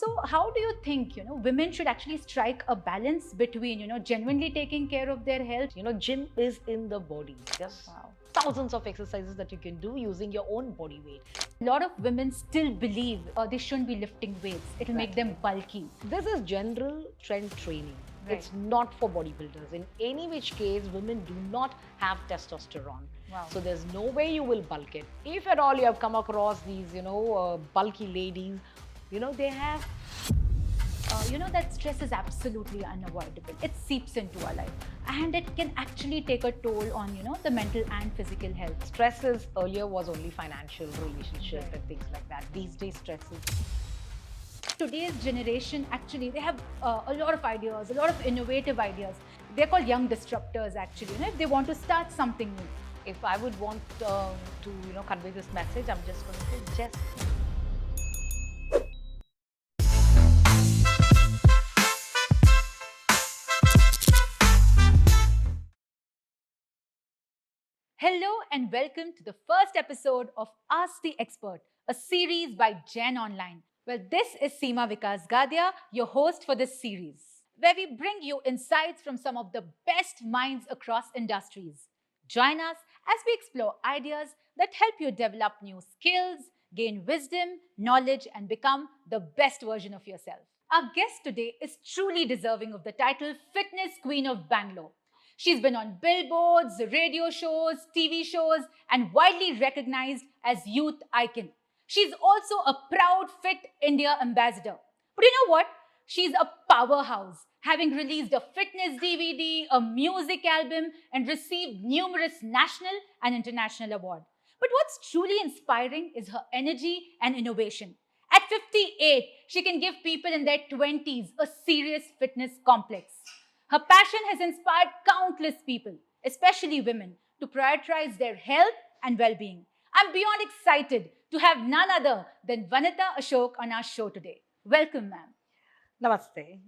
So how do you think, women should actually strike a balance between, genuinely taking care of their health? Gym is in the body. There's Wow. thousands of exercises that you can do using your own body weight. A lot of women still believe they shouldn't be lifting weights. It'll make them bulky. This is general strength training. Right. It's not for bodybuilders. In any which case, women do not have testosterone. Wow. So there's no way you will bulk it. If at all you have come across these, bulky ladies, they have That stress is absolutely unavoidable. It seeps into our life and it can actually take a toll on, the mental and physical health. stresses. Earlier was only financial, relationship, Right. and things like that. These days, stresses. Today's generation, actually, they have a lot of ideas, a lot of innovative ideas. They're called young disruptors, actually, if they want to start something new. If I would want to, convey this message, I'm just going to say, just Hello and welcome to the first episode of Ask the Expert, a series by JAIN Online. Well, this is Seema Vikas Gadia, your host for this series, where we bring you insights from some of the best minds across industries. Join us as we explore ideas that help you develop new skills, gain wisdom, knowledge, and become the best version of yourself. Our guest today is truly deserving of the title Fitness Queen of Bangalore. She's been on billboards, radio shows, TV shows, and widely recognized as youth icon. She's also a proud Fit India ambassador. But you know what? She's a powerhouse, having released a fitness DVD, a music album, and received numerous national and international awards. But what's truly inspiring is her energy and innovation. At 58, she can give people in their 20s a serious fitness complex. Her passion has inspired countless people, especially women, to prioritize their health and well-being. I'm beyond excited to have none other than Wanitha Ashok on our show today. Welcome, ma'am. namaste.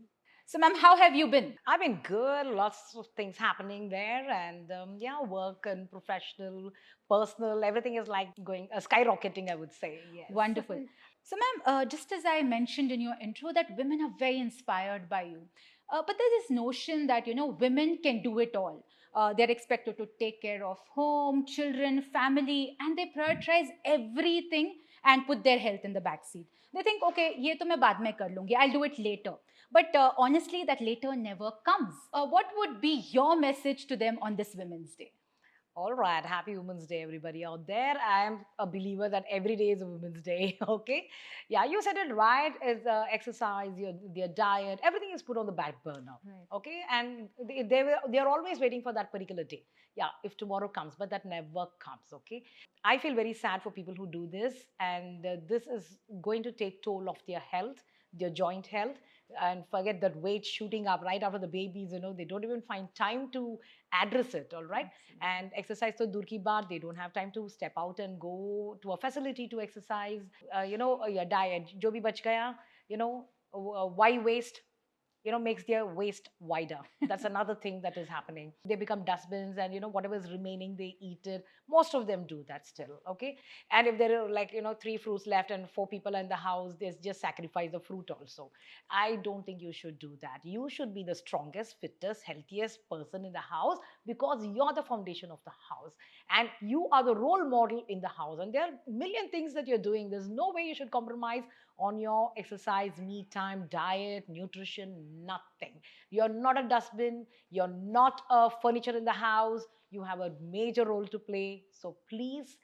So, ma'am, how have you been? I've been good, lots of things happening there, and work and professional, personal, everything is like going skyrocketing, I would say. Yes. Wonderful. So, ma'am, just as I mentioned in your intro, that women are very inspired by you. But there's this notion that, women can do it all. They're expected to take care of home, children, family, and they prioritize everything and put their health in the backseat. They think, okay, ye to main baad mein kar lungi, I'll do it later. But honestly, that later never comes. What would be your message to them on this Women's Day? All right, happy Women's Day, everybody out there. I am a believer that every day is a Women's Day. Okay, yeah, you said it right. Is exercise, your diet, everything is put on the back burner. Right. Okay, and they're always waiting for that particular day. Yeah, if tomorrow comes, but that never comes. Okay, I feel very sad for people who do this, and this is going to take toll of their health, their joint health, and forget that weight shooting up right after the babies. They don't even find time to address it. All right. Absolutely. And exercise to dur ki baat, they don't have time to step out and go to a facility to exercise. Your diet, jo bhi bach gaya, why waste? Makes their waist wider. That's another thing that is happening. They become dustbins, and whatever is remaining, they eat it. Most of them do that still. Okay, and if there are like three fruits left and four people in the house, there's just sacrifice the fruit also. I don't think you should do that. You should be the strongest, fittest, healthiest person in the house, because you're the foundation of the house and you are the role model in the house. And there are a million things that you're doing. There's no way you should compromise on your exercise, me time, diet, nutrition, nothing. You're not a dustbin. You're not a furniture in the house. You have a major role to play. So please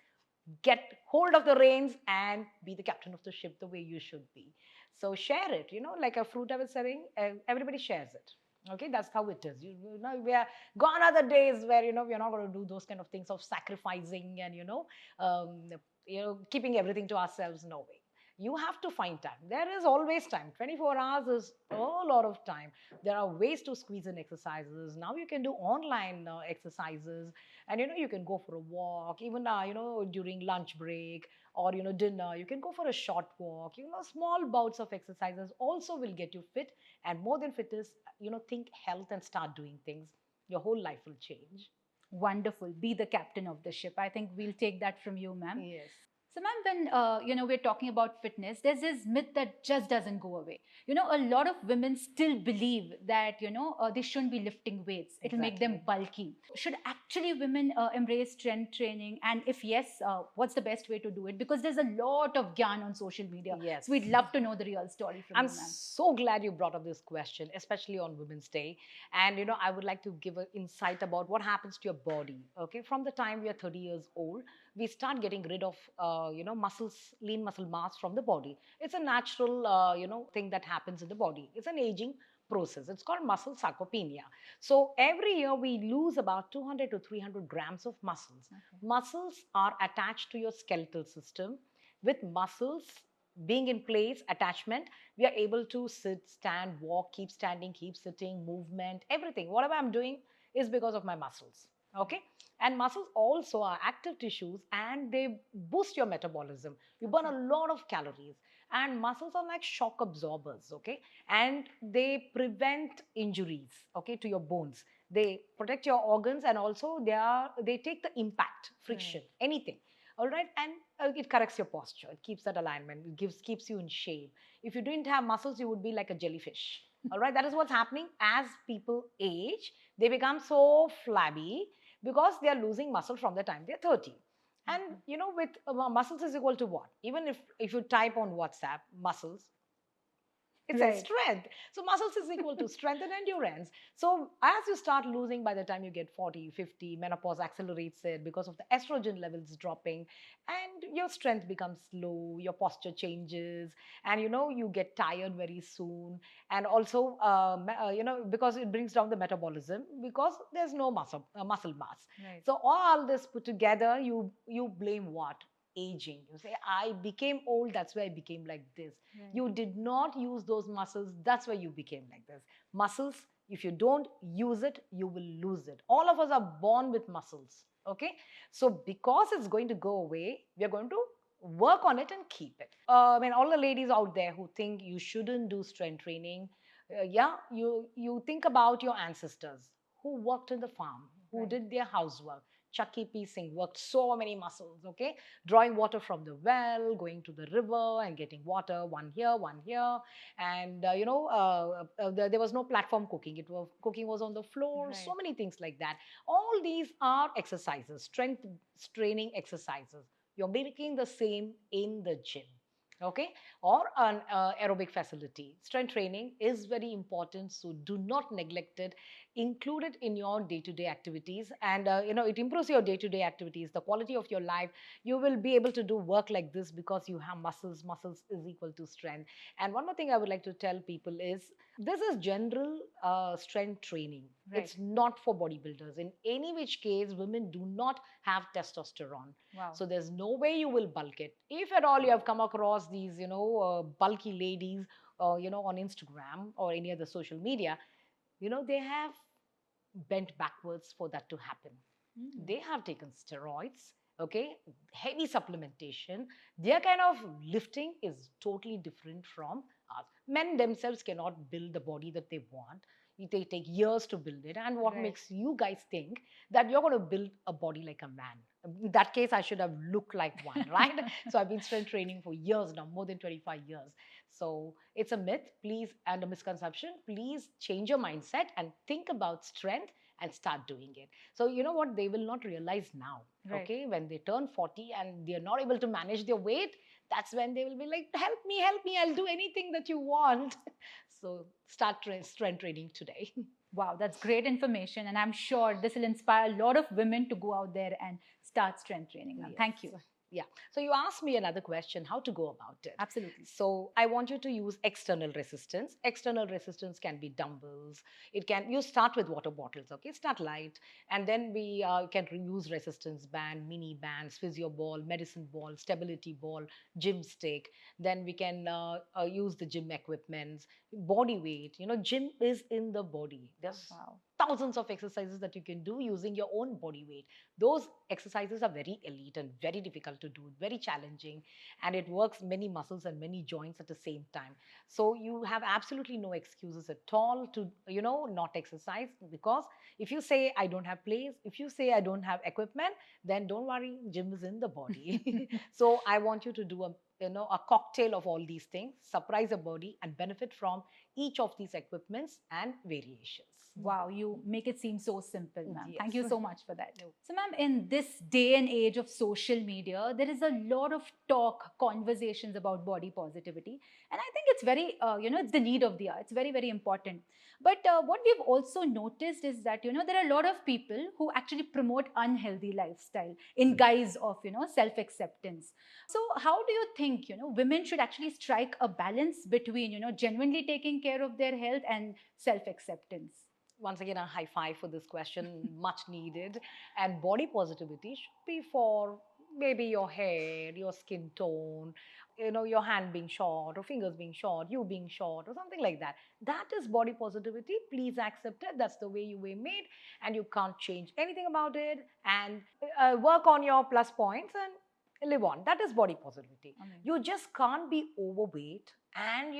get hold of the reins and be the captain of the ship the way you should be. So share it, like a fruit I was saying, everybody shares it. Okay, that's how it is. We are gone are the days where we're not going to do those kind of things of sacrificing and keeping everything to ourselves. No way. You have to find time. There is always time. 24 hours is a lot of time. There are ways to squeeze in exercises. Now you can do online exercises, and you can go for a walk, even during lunch break or dinner. You can go for a short walk. Small bouts of exercises also will get you fit, and more than fit is think health and start doing things. Your whole life will change. Wonderful. Be the captain of the ship. I think we'll take that from you, ma'am. Yes. So, ma'am, when we're talking about fitness, there's this myth that just doesn't go away. A lot of women still believe that they shouldn't be lifting weights. It'll make them Exactly. bulky. Should actually women embrace strength training? And if yes, what's the best way to do it? Because there's a lot of gyan on social media. Yes. So we'd love to know the real story from I'm you, ma'am. so glad you brought up this question, especially on Women's Day. And I would like to give an insight about what happens to your body. Okay, from the time we are 30 years old, we start getting rid of muscles, lean muscle mass from the body. It's a natural thing that happens in the body. It's an aging process. It's called muscle sarcopenia. So every year we lose about 200 to 300 grams of muscles. Okay. Muscles are attached to your skeletal system. With muscles being in place, attachment, we are able to sit, stand, walk, keep standing, keep sitting, movement, everything. Whatever I'm doing is because of my muscles. Okay. And muscles also are active tissues and they boost your metabolism. You burn a lot of calories. And muscles are like shock absorbers, okay? And they prevent injuries, okay, to your bones. They protect your organs and also they take the impact, friction, anything. All right, and it corrects your posture. It keeps that alignment. It keeps you in shape. If you didn't have muscles, you would be like a jellyfish. All right, that is what's happening as people age. They become so flabby because they are losing muscle from the time they're 30. And with muscles is equal to what? Even if you type on WhatsApp muscles, it's a strength. So muscles is equal to strength and endurance. So as you start losing by the time you get 40, 50, menopause accelerates it because of the estrogen levels dropping and your strength becomes low, your posture changes and you get tired very soon. And also, because it brings down the metabolism because there's no muscle mass. Right. So all this put together, you blame what? Aging. You say, I became old, that's why I became like this. Right. You did not use those muscles, that's why you became like this. Muscles, if you don't use it, you will lose it. All of us are born with muscles, okay? So because it's going to go away, we are going to work on it and keep it. I mean, all the ladies out there who think you shouldn't do strength training, you think about your ancestors who worked in the farm, who did their housework. Chucky P. Singh worked so many muscles, okay? Drawing water from the well, going to the river and getting water, one here. And, there was no platform cooking. Cooking was on the floor, so many things like that. All these are exercises, strength training exercises. You're making the same in the gym, okay, or an aerobic facility. Strength training is very important, so do not neglect it. Include it in your day-to-day activities, and it improves your day-to-day activities, the quality of your life. You will be able to do work like this because you have muscles. Muscles is equal to strength. And one more thing I would like to tell people is this is general strength training. It's not for bodybuilders. In any which case, women do not have testosterone. Wow. So there's no way you will bulk it. If at all you have come across these, bulky ladies, on Instagram or any other social media, they have bent backwards for that to happen. They have taken steroids, okay, heavy supplementation. Their kind of lifting is totally different from us. Men themselves cannot build the body that they want. They take years to build it. And what makes you guys think that you're going to build a body like a man? In that case, I should have looked like one, right? So I've been strength training for years now, more than 25 years. So it's a myth, please, and a misconception. Please change your mindset and think about strength and start doing it. So you know what? They will not realize now, okay? When they turn 40 and they're not able to manage their weight, that's when they will be like, help me, I'll do anything that you want. So start strength training today. Wow, that's great information. And I'm sure this will inspire a lot of women to go out there and start strength training. Ma'am. Thank you. Yeah. So you asked me another question, how to go about it. Absolutely. So I want you to use external resistance. External resistance can be dumbbells. You start with water bottles, okay? Start light. And then we can use resistance band, mini bands, physio ball, medicine ball, stability ball, gym stick. Then we can use the gym equipments, body weight. Gym is in the body. There's thousands of exercises that you can do using your own body weight. Those exercises are very elite and very difficult to do, very challenging, and it works many muscles and many joints at the same time. So you have absolutely no excuses at all to, not exercise, because if you say I don't have place, if you say I don't have equipment, then don't worry, gym is in the body. So I want you to do a cocktail of all these things, surprise a body and benefit from each of these equipments and variations. Wow, you make it seem so simple, ma'am. Thank you Yes. so much for that. No. So, ma'am, in this day and age of social media, there is a lot of talk, conversations about body positivity. And I think it's very, it's the need of the hour. It's very, very important. But what we've also noticed is that, there are a lot of people who actually promote unhealthy lifestyle in guise of, self-acceptance. So how do you think, women should actually strike a balance between, genuinely taking care of their health and self-acceptance? Once again, a high five for this question, much needed. And body positivity should be for maybe your hair, your skin tone, your hand being short or fingers being short, you being short or something like that. That is body positivity. Please accept it. That's the way you were made, and you can't change anything about it. And work on your plus points and live on. That is body positivity. Amazing. You just can't be overweight and,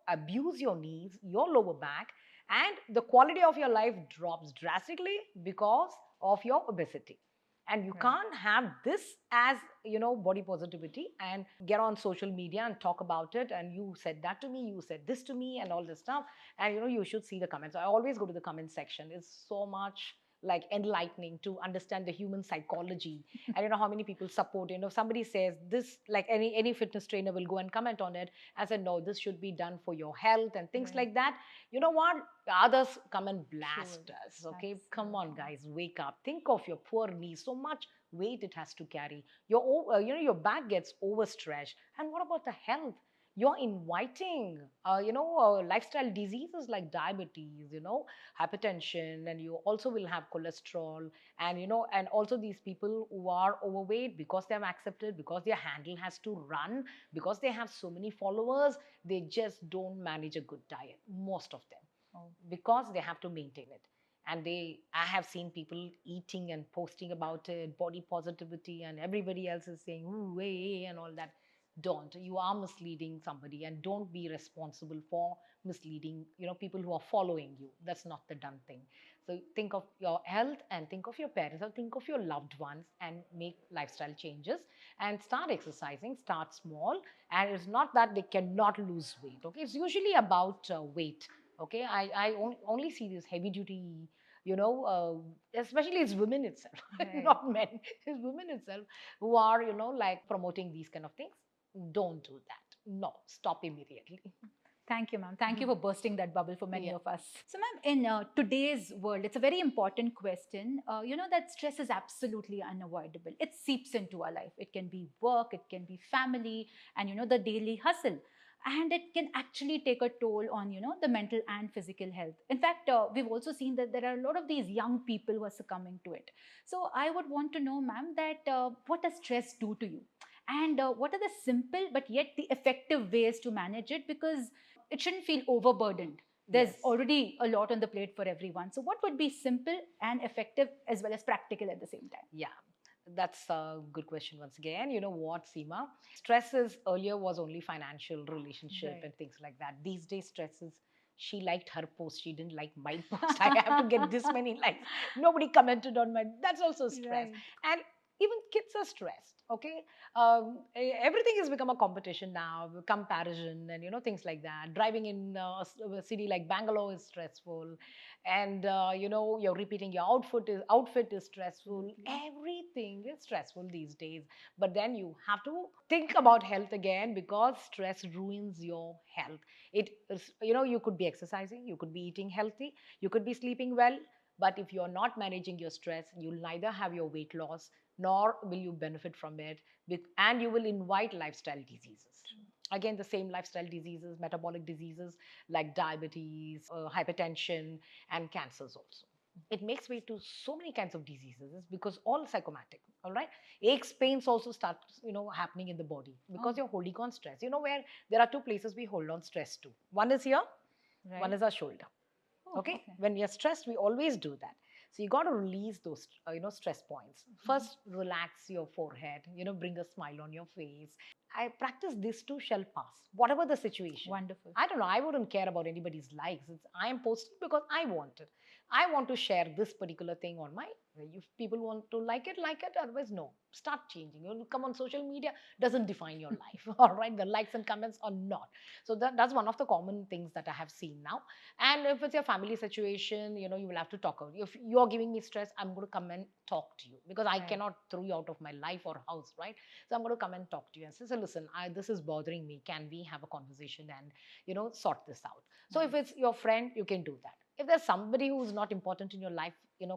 abuse your knees, your lower back, and the quality of your life drops drastically because of your obesity. And you Right. can't have this as, body positivity and get on social media and talk about it, and you said that to me, you said this to me, and all this stuff. And you should see the comments. I always go to the comment section. It's so much like enlightening to understand the human psychology. And how many people support, somebody says this, like any fitness trainer will go and comment on it and say, no, this should be done for your health and things Right. like that. You know what, others come and blast Sure. us. Okay, That's come on, true. guys, wake up. Think of your poor knee, so much weight it has to carry. Your back gets overstretched. And what about the health? You're inviting lifestyle diseases like diabetes, hypertension, and you also will have cholesterol. And and also these people who are overweight, because they have accepted, because their handle has to run, because they have so many followers, they just don't manage a good diet, most of them. Oh. Because they have to maintain it. And I have seen people eating and posting about it, body positivity, and everybody else is saying ooh, hey, and all that. Don't. You are misleading somebody, and don't be responsible for misleading people who are following you. That's not the done thing. So think of your health and think of your parents or think of your loved ones and make lifestyle changes and start exercising. Start small. And it's not that they cannot lose weight. Okay, it's usually about weight. Okay, I only see this heavy duty, especially it's women itself, Right. not men. It's women itself who are, like promoting these kind of things. Don't do that. No, stop immediately. Thank you, ma'am. Thank you for bursting that bubble for many Yeah. of us. So, ma'am, in today's world, it's a very important question. That stress is absolutely unavoidable. It seeps into our life. It can be work, it can be family, and, the daily hustle. And it can actually take a toll on, the mental and physical health. In fact, we've also seen that there are a lot of these young people who are succumbing to it. So, I would want to know, ma'am, that what does stress do to you? And what are the simple but yet the effective ways to manage it? Because it shouldn't feel overburdened. There's Yes. already a lot on the plate for everyone. So, what would be simple and effective as well as practical at the same time? Yeah, that's a good question once again. You know what, Seema? Stress is earlier was only financial, relationship, Right. and things like that. These days, stress is she liked her post, she didn't like my post. I have to get this many likes. Nobody commented on my. That's also stress. Right. And even kids are stressed. Okay, everything has become a competition now, comparison, and things like that. Driving in a city like Bangalore is stressful, and you're repeating your outfit is stressful. Everything is stressful these days. But then you have to think about health again, because stress ruins your health. It is, you could be exercising, you could be eating healthy, you could be sleeping well, but if you're not managing your stress, you'll neither have your weight loss nor will you benefit from it, and you will invite lifestyle diseases. Again, the same lifestyle diseases, metabolic diseases like diabetes, hypertension, and cancers also. It makes way to so many kinds of diseases. It's because all psychomatic. All right, aches, pains also start happening in the body because Oh. you're holding on stress. Where there are two places we hold on stress to. One is here, one Right. is our shoulder. Oh, Okay, okay. when we are stressed, we always do that. So you got to release those stress points. First, relax your forehead, bring a smile on your face. I practice this too shall pass, whatever the situation. Wonderful. I don't know, I wouldn't care about anybody's likes. I am posting because I want it. I want to share this particular thing on my, if people want to like it, otherwise no, start changing. You come on social media, doesn't define your life. All right, the likes and comments are not. So that's one of the common things that I have seen now. And if it's your family situation, you will have to talk out. If you're giving me stress, I'm going to come and talk to you, because I Right. cannot throw you out of my life or house, right? So I'm going to come and talk to you and say, so listen, this is bothering me. Can we have a conversation and, sort this out? So if Nice. it's your friend, you can do that. If there's somebody who's not important in your life,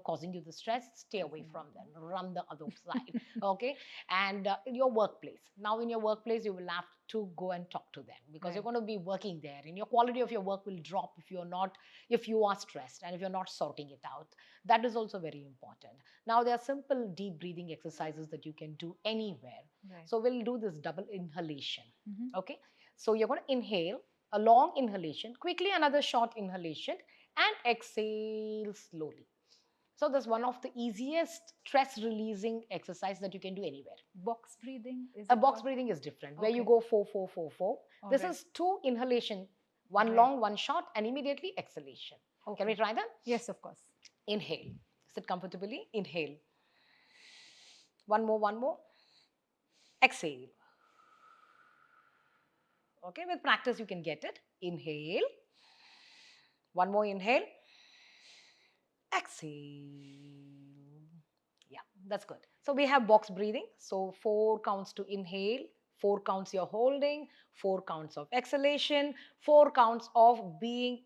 causing you the stress, stay away from them. Run the other side. Okay. And in your workplace, now in your workplace, you will have to go and talk to them, because you're Right. going to be working there, and your quality of your work will drop if you are stressed and if you're not sorting it out. That is also very important. Now there are simple deep breathing exercises that you can do anywhere. Right. So we'll do this double inhalation. Mhm. Okay. So you're going to inhale a long inhalation, quickly another short inhalation, and exhale slowly. So that's one of the easiest stress releasing exercise that you can do anywhere. Box breathing is A it box called? breathing is different, where you Okay. go 4 4 4 4. All This right. is two inhalation, one Right. long, one short, and immediately exhalation. Can we Okay. try that? Yes, of course. Inhale. Sit comfortably. Inhale. One more, one more. Exhale. Okay, with practice you can get it. Inhale. One more inhale. Exhale. Yeah, that's good. So we have box breathing. So 4 counts to inhale, 4 counts you're holding, 4 counts of exhalation, 4 counts of being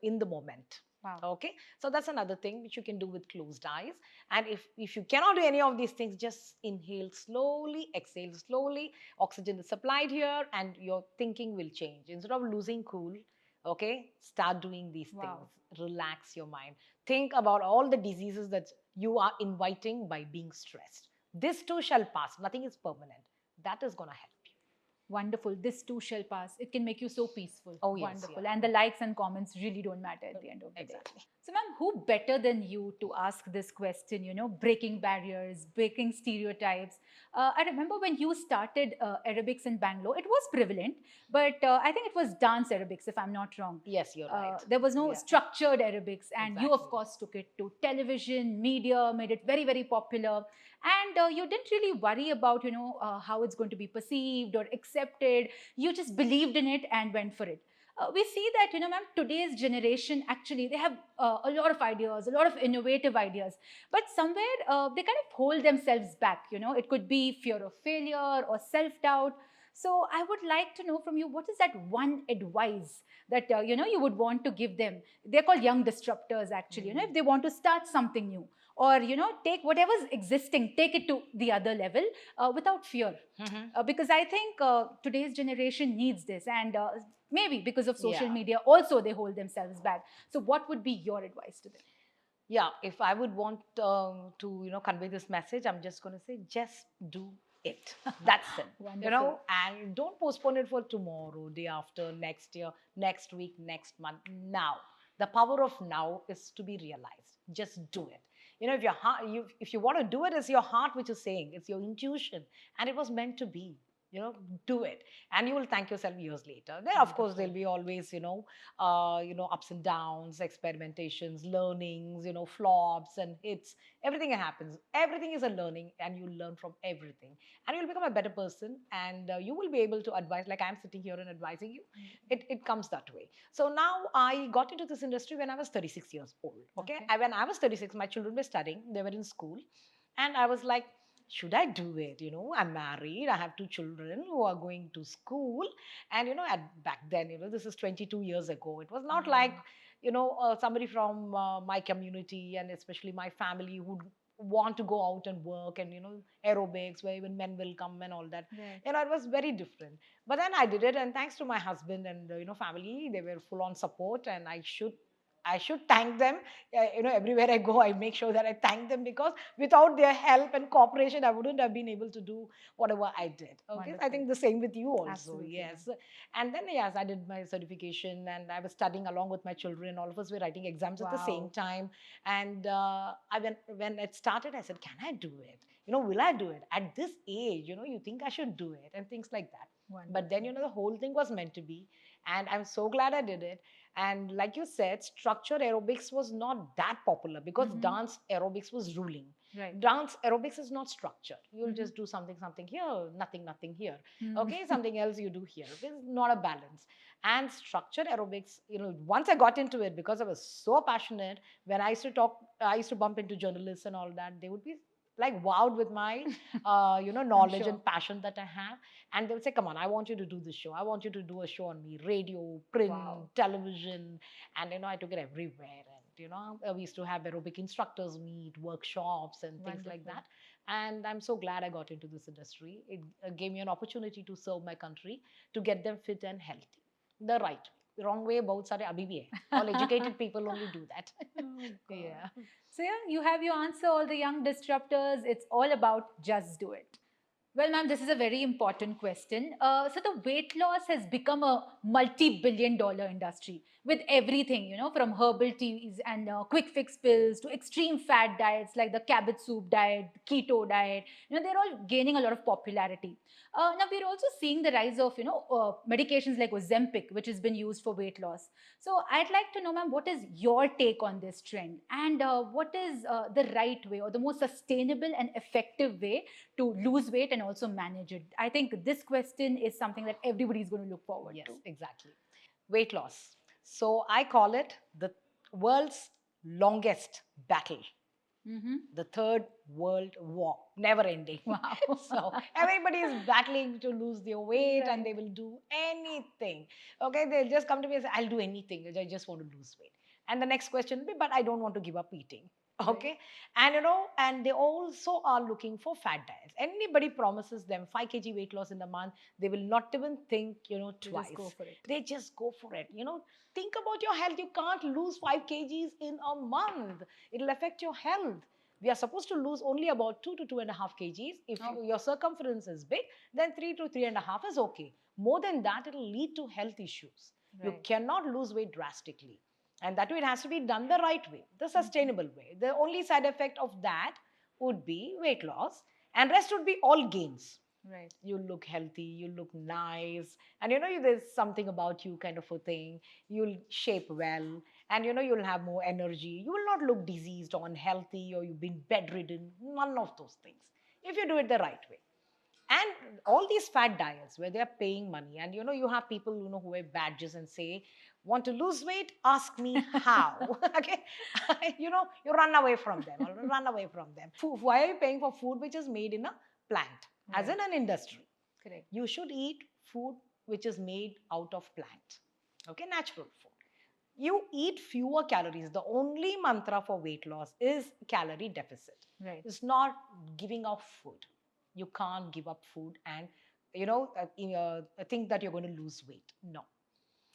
in the moment. Wow. Okay, so that's another thing which you can do with closed eyes. And if you cannot do any of these things, just inhale slowly, exhale slowly. Oxygen is supplied here, and your thinking will change. Instead of losing cool, okay, start doing these Wow. things. Relax your mind. Think about all the diseases that you are inviting by being stressed. This too shall pass. Nothing is permanent. That is going to help you. Wonderful. This too shall pass. It can make you so peaceful. Oh, yes. Wonderful. Yeah. And the likes and comments really don't matter at the end of the day. Exactly. So, ma'am, who better than you to ask this question, breaking barriers, breaking stereotypes? I remember when you started aerobics in Bangalore, it was prevalent, but I think it was dance aerobics, if I'm not wrong. Yes, you're right. There was no Yeah. structured aerobics, and you, of Exactly. course, took it to television, media, made it very, very popular. And you didn't really worry about, how it's going to be perceived or accepted. You just believed in it and went for it. We see that, ma'am, today's generation actually they have a lot of ideas, a lot of innovative ideas, but somewhere they kind of hold themselves back. It could be fear of failure or self-doubt. So I would like to know from you, what is that one advice that you would want to give them? They're called young disruptors, actually. If they want to start something new, or take whatever's existing, take it to the other level without fear. Because I think today's generation needs this, and maybe because of social Yeah. media also they hold themselves back. So what would be your advice to them? Yeah, if I would want to convey this message, I'm just going to say, just do it. That's it. Wonderful. And don't postpone it for tomorrow, day after, next year, next week, next month. Now, the power of now is to be realized. Just do it. If your heart, if you want to do it, it's your heart which is saying, it's your intuition, and it was meant to be. Do it, and you will thank yourself years later. Then, of course, there'll be always, ups and downs, experimentations, learnings, flops and hits. Everything happens. Everything is a learning, and you learn from everything, and you'll become a better person, and you will be able to advise. Like I'm sitting here and advising you, it comes that way. So now I got into this industry when I was 36 years old. Okay, when I was 36, my children were studying. They were in school, and I was like, should I do it? I'm married. I have 2 children who are going to school. And, back then, this is 22 years ago. It was not like, somebody from my community and especially my family who want to go out and work and, aerobics where even men will come and all that. Right. It was very different. But then I did it. And thanks to my husband and, family, they were full on support, and I should I should thank them. Everywhere I go, I make sure that I thank them, because without their help and cooperation, I wouldn't have been able to do whatever I did. Okay, so I Wonderful. think the same with you also. Absolutely, ma'am. Yes. And then, yes, I did my certification, and I was studying along with my children. All of us were writing exams at the same Wow. time. And when it started, I said, can I do it? Will I do it at this age? You think I should do it, and things like that. But then, Wonderful. the whole thing was meant to be. And I'm so glad I did it. And like you said, structured aerobics was not that popular, because Mhm. dance aerobics was ruling. Right. Dance aerobics is not structured. You'll Mhm. just do something here, nothing here. Mhm. Okay, something else you do here. It's not a balance. And structured aerobics, once I got into it, because I was so passionate, when I used to talk, I used to bump into journalists and all that, they would be like wowed with my knowledge sure. and passion that I have. And they would say, come on, I want you to do this show. I want you to do a show on me, radio, print, Wow. television. And I took it everywhere. And we used to have aerobic instructors meet, workshops, and things like Wonderful. that. And I'm so glad I got into this industry. It gave me an opportunity to serve my country, to get them fit and healthy the right way. The wrong way, bahut sare abhi bhi hai. All educated people only do that. Oh, God. Yeah. So, yeah, you have your answer, all the young disruptors. It's all about just do it. Well, ma'am, this is a very important question. So, the weight loss has become a multi billion dollar industry with everything, from herbal teas and quick fix pills to extreme fat diets like the cabbage soup diet, keto diet. They're all gaining a lot of popularity. Now, we're also seeing the rise of, medications like Ozempic, which has been used for weight loss. So, I'd like to know, ma'am, what is your take on this trend, and what is the right way or the most sustainable and effective way to lose weight and also manage it? I think this question is something that everybody's going to look forward Yes, to. exactly. Weight loss. So I call it the world's longest battle, Mm-hmm. the third world war, never ending. Wow. So everybody is battling to lose their weight, Right. and they will do anything. Okay, they'll just come to me and say, I'll do anything. I just want to lose weight. And the next question will be, but I don't want to give up eating. Okay. And and they also are looking for fat diets. Anybody promises them 5 kg weight loss in a month, they will not even think, You twice. just go for it. They just go for it. Think about your health. You can't lose 5 kgs in a month. It'll affect your health. We are supposed to lose only about 2 to 2.5 kgs. If Oh. your circumference is big, then 3 to 3.5 is okay. More than that, it'll lead to health issues. You Right. cannot lose weight drastically. And that way, it has to be done the right way, the sustainable way. The only side effect of that would be weight loss, and rest would be all gains. Right. You look healthy, you look nice, and there's something about you kind of a thing. You'll shape well, and you'll have more energy. You will not look diseased or unhealthy, or you've been bedridden. None of those things, if you do it the right way. And all these fat diets where they're paying money, and you have people who wear badges and say, want to lose weight, ask me how. Okay. You run away from them, or run away from them. Why are you paying for food which is made in a plant, as in Right. an industry? Correct. You should eat food which is made out of plant. Okay, natural food. You eat fewer calories. The only mantra for weight loss is calorie deficit. Right. It's not giving up food. You can't give up food and think that you're going to lose weight. No.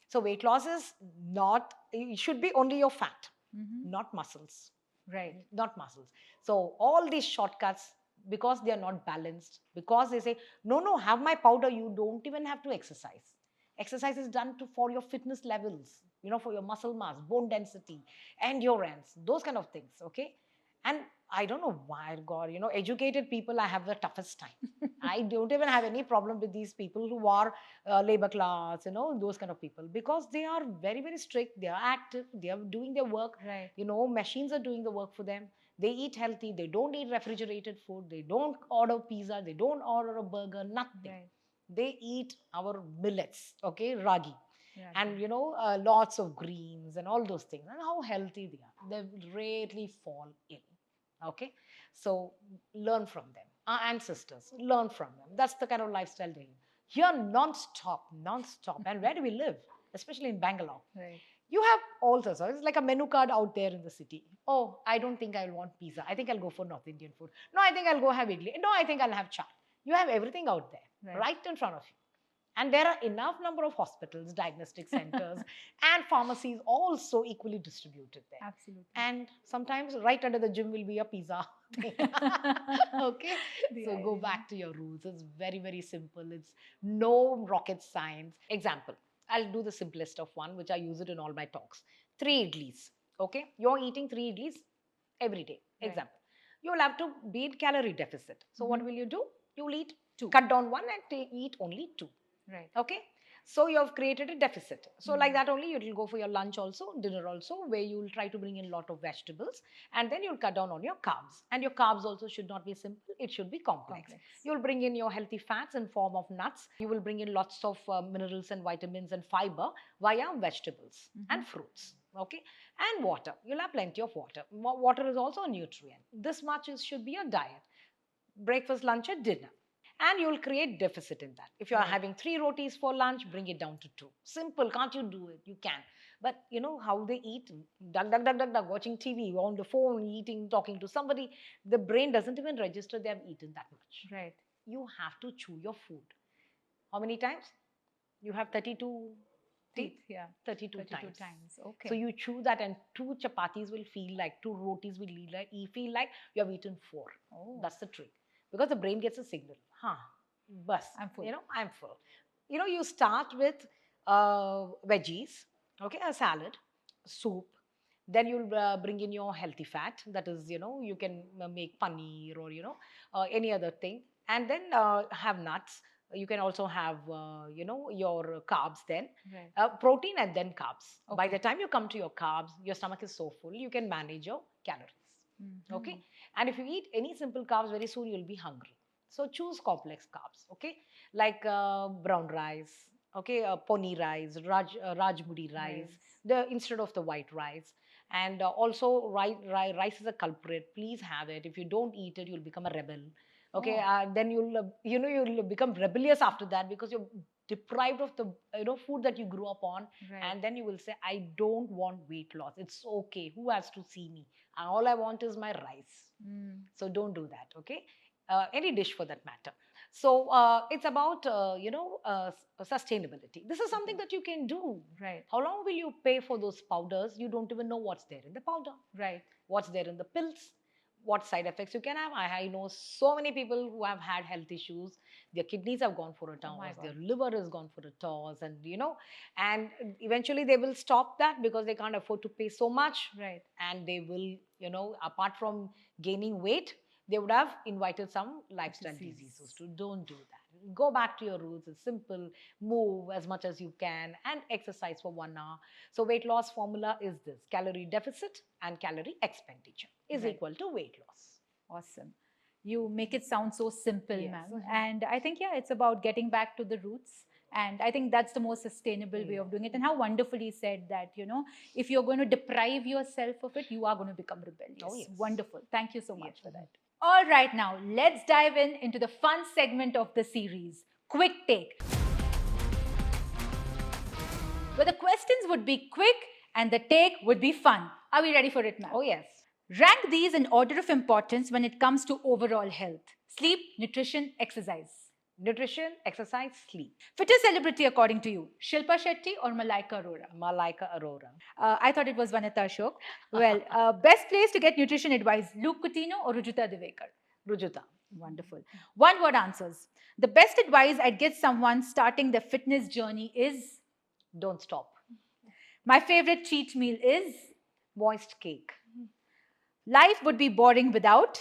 So weight loss is not. It should be only your fat, Mm-hmm. not muscles. Right. Not muscles. So all these shortcuts, because they are not balanced, because they say, no, have my powder, you don't even have to exercise. Exercise is done for your fitness levels, for your muscle mass, bone density, endurance, those kind of things. Okay. And I don't know why, God, educated people, I have the toughest time. I don't even have any problem with these people who are labor class, those kind of people, because they are very, very strict. They are active. They are doing their work. Right. Machines are doing the work for them. They eat healthy. They don't eat refrigerated food. They don't order pizza. They don't order a burger. Nothing. Right. They eat our millets, okay, ragi, Right. and lots of greens and all those things. And how healthy they are. They rarely fall ill. Okay, so learn from them. Our ancestors, learn from them. That's the kind of lifestyle they live. Here, non-stop, non-stop. And where do we live? Especially in Bangalore. Right. You have all sorts. It's like a menu card out there in the city. Oh, I don't think I'll want pizza. I think I'll go for North Indian food. No, I think I'll go have idli. No, I think I'll have chaat. You have everything out there, Right. right in front of you. And there are enough number of hospitals, diagnostic centers, And pharmacy is also equally distributed there. Absolutely. And sometimes right under the gym will be a pizza thing. Okay, The so go irony. back to your roots. It's very, very simple. It's no rocket science. Example, I'll do the simplest of one, which I use it in all my talks. 3 idlis. Okay, you're eating 3 idlis every day. Right. Example, you'll have to be in calorie deficit. So what Mhm. will you do? You'll eat Two. cut down one and eat only two. Right. Okay, so you have created a deficit. So like Mhm. that only, you will go for your lunch also, dinner also, where you will try to bring in a lot of vegetables, and then you'll cut down on your carbs. And your carbs also should not be simple, it should be complex. You'll bring in your healthy fats in form of nuts. You will bring in lots of minerals and vitamins and fiber via vegetables and fruits. Okay, and water. You'll have plenty of water. Water is also a nutrient. This much should be your diet: breakfast, lunch, and dinner. And you'll create deficit in that. If you're Right. having 3 rotis for lunch, bring it down to 2. Simple. Can't you do it? You can. But you know how they eat? Duck, duck, duck, duck, duck, watching TV, on the phone, eating, talking to somebody. The brain doesn't even register they have eaten that much. Right. You have to chew your food. How many times? You have 32 teeth? Yeah. 32 32 times. times. Okay. So you chew that, and 2 chapatis will feel like, 2 rotis will feel like you have eaten 4. Oh. That's the trick. Because the brain gets a signal. Bus. I'm full. You know, I'm full. You know, you start with veggies, okay, a salad, soup. Then you'll bring in your healthy fat. That is, you know, you can make paneer or, you know, any other thing. And then have nuts. You can also have, you know, your carbs then. Right. Protein and then carbs. By Okay. the time you come to your carbs, your stomach is so full, you can manage your calories. Mhm. Okay. And if you eat any simple carbs, very soon you'll be hungry. So choose complex carbs. Okay. Like brown rice. Okay. Poni rice, rajmudi rice. Instead of the white rice. And also rice is a culprit. Please have it. If you don't eat it, you'll become a rebel. Okay. Oh. Then you'll, you know, you'll become rebellious after that, because you're deprived of the, you know, food that you grew up on. Right. And then you will say, I don't want weight loss. It's okay. Who has to see me? All I want is my rice. Mm. So don't do that. Okay. Any dish for that matter. So it's about, you know, sustainability. This is something that you can do. Right. How long will you pay for those powders? You don't even know what's there in the powder, Right. what's there in the pills, what side effects you can have. I know so many people who have had health issues. Their kidneys have gone for a Oh my toss, God. their liver has gone for a toss, and you know, and eventually they will stop that because they can't afford to pay so much. Right. And they will, you know, apart from gaining weight, they would have invited some lifestyle Disease. diseases to. Don't do that. Go back to your roots. It's simple. Move as much as you can and exercise for 1 hour. So weight loss formula is this: calorie deficit and calorie expenditure is Right. equal to weight loss. Awesome. You make it sound so simple, Yes. ma'am. And I think, yeah, it's about getting back to the roots. And I think that's the most sustainable way of doing it. And how wonderfully said that, you know, if you're going to deprive yourself of it, you are going to become rebellious. Oh, yes. Wonderful. Thank you so much Yes. for that. All right, now let's dive into the fun segment of the series, Quick Take, where the questions would be quick and the take would be fun. Are we ready for it, ma'am? Oh, yes. Rank these in order of importance when it comes to overall health: sleep, nutrition, exercise. Nutrition, exercise, sleep. Fittest celebrity according to you: Shilpa Shetty or Malaika Arora? Malaika Arora. I thought it was Wanitha Ashok. Well, best place to get nutrition advice: Luke Coutinho or Rujita Divekar? Rujuta. Wonderful. One word answers. The best advice I'd give someone starting their fitness journey is: Don't stop. my favorite cheat meal is: Moist cake. life would be boring without.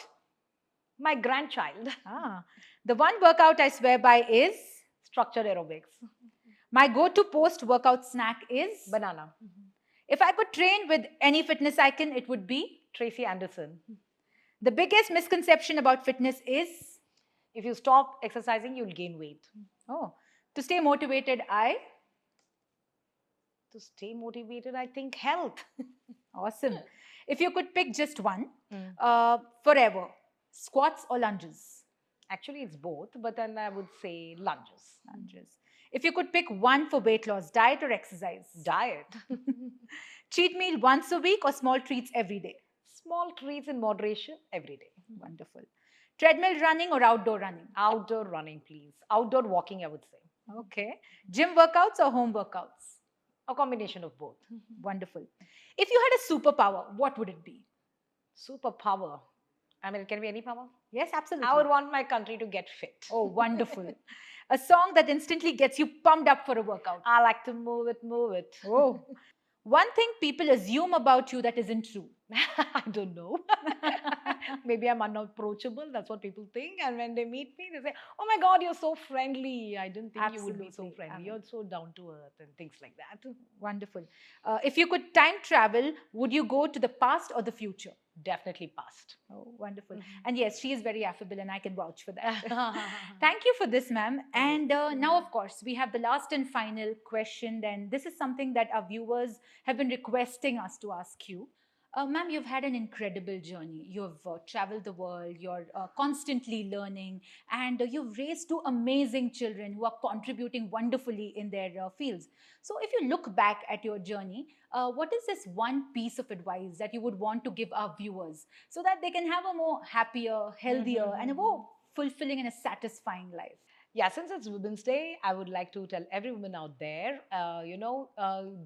My grandchild. The one workout I swear by is: Structured aerobics. my go-to post-workout snack is: Banana. if I could train with any fitness icon, it would be: Tracy Anderson. the biggest misconception about fitness is: If you stop exercising, you'll gain weight. oh, to stay motivated, I. To stay motivated, I think health. Awesome. If you could pick just one, Mm. forever, squats or lunges? Actually, it's both, but then I would say lunges. Lunges. If you could pick one for weight loss, diet or exercise? Diet. Cheat meal once a week or small treats every day? Small treats in moderation every day. Wonderful. Treadmill running or outdoor running? Outdoor running, please. Outdoor walking, I would say. Okay. Gym workouts or home workouts? A combination of both. Wonderful. If you had a superpower, what would it be? Superpower. I mean, it can be any power. Yes, absolutely. I would want my country to get fit. Oh, wonderful. A song that instantly gets you pumped up for a workout. I like to move it, move it. Oh. One thing people assume about you that isn't true. I don't know. Maybe I'm unapproachable. That's what people think. And when they meet me, they say, "Oh my God, you're so friendly. I didn't think you would be so Absolutely. friendly. You're so down to earth," and things like that. Wonderful. If you could time travel, would you go to the past or the future? Definitely past. Oh, wonderful. Mhm. And yes, she is very affable and I can vouch for that. Thank you for this, ma'am. And now, of course, we have the last and final question. And this is something that our viewers have been requesting us to ask you. Ma'am, you've had an incredible journey. You've traveled the world, you're constantly learning, and you've raised two amazing children who are contributing wonderfully in their fields. So, if you look back at your journey, what is this one piece of advice that you would want to give our viewers so that they can have a more happier, healthier, and a more fulfilling and a satisfying life? Yeah, since it's Women's Day, I would like to tell every woman out there,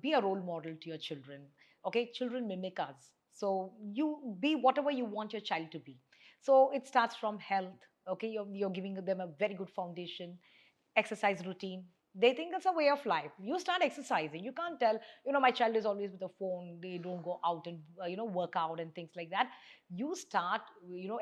be a role model to your children. Okay, children mimic us. So you be whatever you want your child to be. So it starts from health. Okay, you're giving them a very good foundation, exercise routine. They think it's a way of life. You start exercising. You can't tell, my child is always with a phone. They don't go out and, work out and things like that. You start,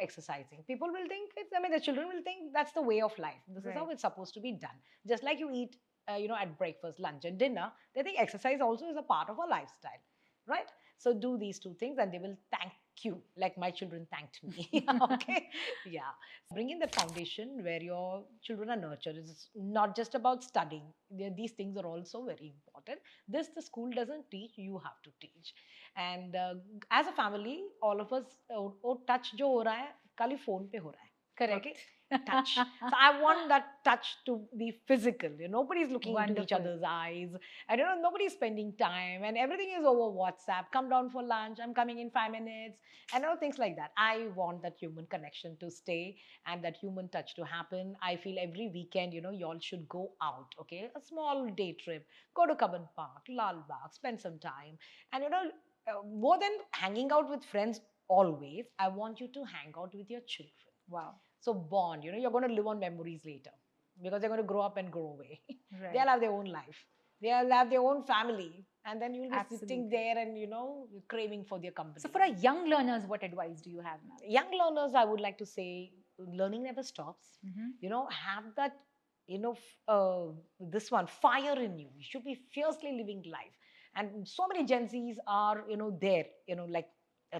exercising. People will think, the children will think that's the way of life. This is how Right. it's supposed to be done. Just like you eat, at breakfast, lunch, and dinner, they think exercise also is a part of a lifestyle, right? So do these two things and they will thank you like my children thanked me. Okay. Yeah. Bring in the foundation where your children are nurtured. It's not just about studying. These things are also very important. This the school doesn't teach, you have to teach. And as a family, all of us, touch jo ho raha hai, kali phone pe ho raha hai. Correct. Okay? Touch. So I want that touch to be physical. Nobody's looking into each Wonderful. other's eyes. And nobody's spending time and everything is over WhatsApp. Come down for lunch. I'm coming in 5 minutes. And things like that. I want that human connection to stay and that human touch to happen. I feel every weekend, y'all should go out. Okay, a small day trip. Go to Kaban Park, Lal Bagh, spend some time. And more than hanging out with friends always, I want you to hang out with your children. Wow. So bond, you're going to live on memories later because they're going to grow up and grow away. Right. They'll have their own life. They'll have their own family. And then you'll be Absolutely. sitting there and, craving for their company. So, for our young learners, what advice do you have, ma'am? Young learners, I would like to say, learning never stops. Mm-hmm. Have that, this one, fire in you. You should be fiercely living life. And so many Gen Zs are, there, like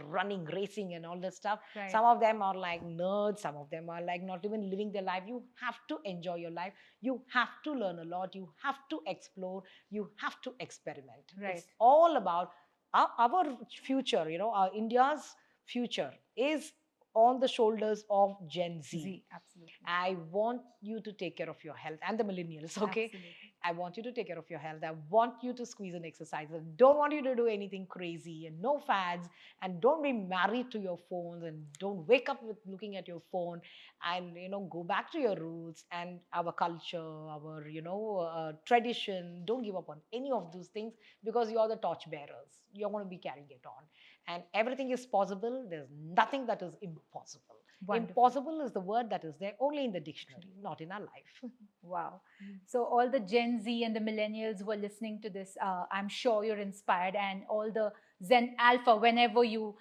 running, racing and all that stuff. Right. Some of them are like nerds. Some of them are like not even living their life. You have to enjoy your life. You have to learn a lot. You have to explore. You have to experiment. Right. It's all about our future, India's future is on the shoulders of Gen Z. Absolutely. I want you to take care of your health and the millennials, okay? Absolutely. I want you to take care of your health. I want you to squeeze in exercise. I don't want you to do anything crazy and no fads. And don't be married to your phones and don't wake up with looking at your phone and, go back to your roots and our culture, our, tradition. Don't give up on any of those things because you're the torch bearers. You're going to be carrying it on. And everything is possible. There's nothing that is impossible. Wonderful. Impossible is the word that is there only in the dictionary, not in our life. Wow. So, all the Gen Z and the millennials who are listening to this, I'm sure you're inspired, and all the Zen Alpha, whenever you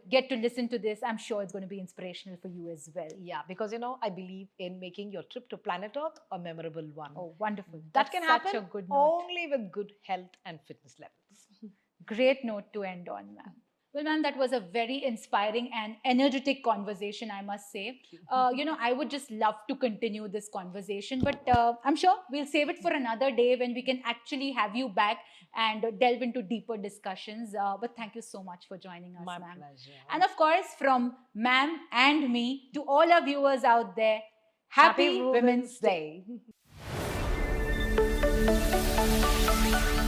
get to listen to this, I'm sure it's going to be inspirational for you as well. Yeah, because I believe in making your trip to planet Earth a memorable one. Oh, wonderful. That That's can such happen a good note. only with good health and fitness levels. Great note to end on, ma'am. Well, ma'am, that was a very inspiring and energetic conversation, I must say. I would just love to continue this conversation, but I'm sure we'll save it for another day when we can actually have you back and delve into deeper discussions. But thank you so much for joining us, My ma'am. pleasure. And of course, from ma'am and me to all our viewers out there, Happy Women's Day. Day.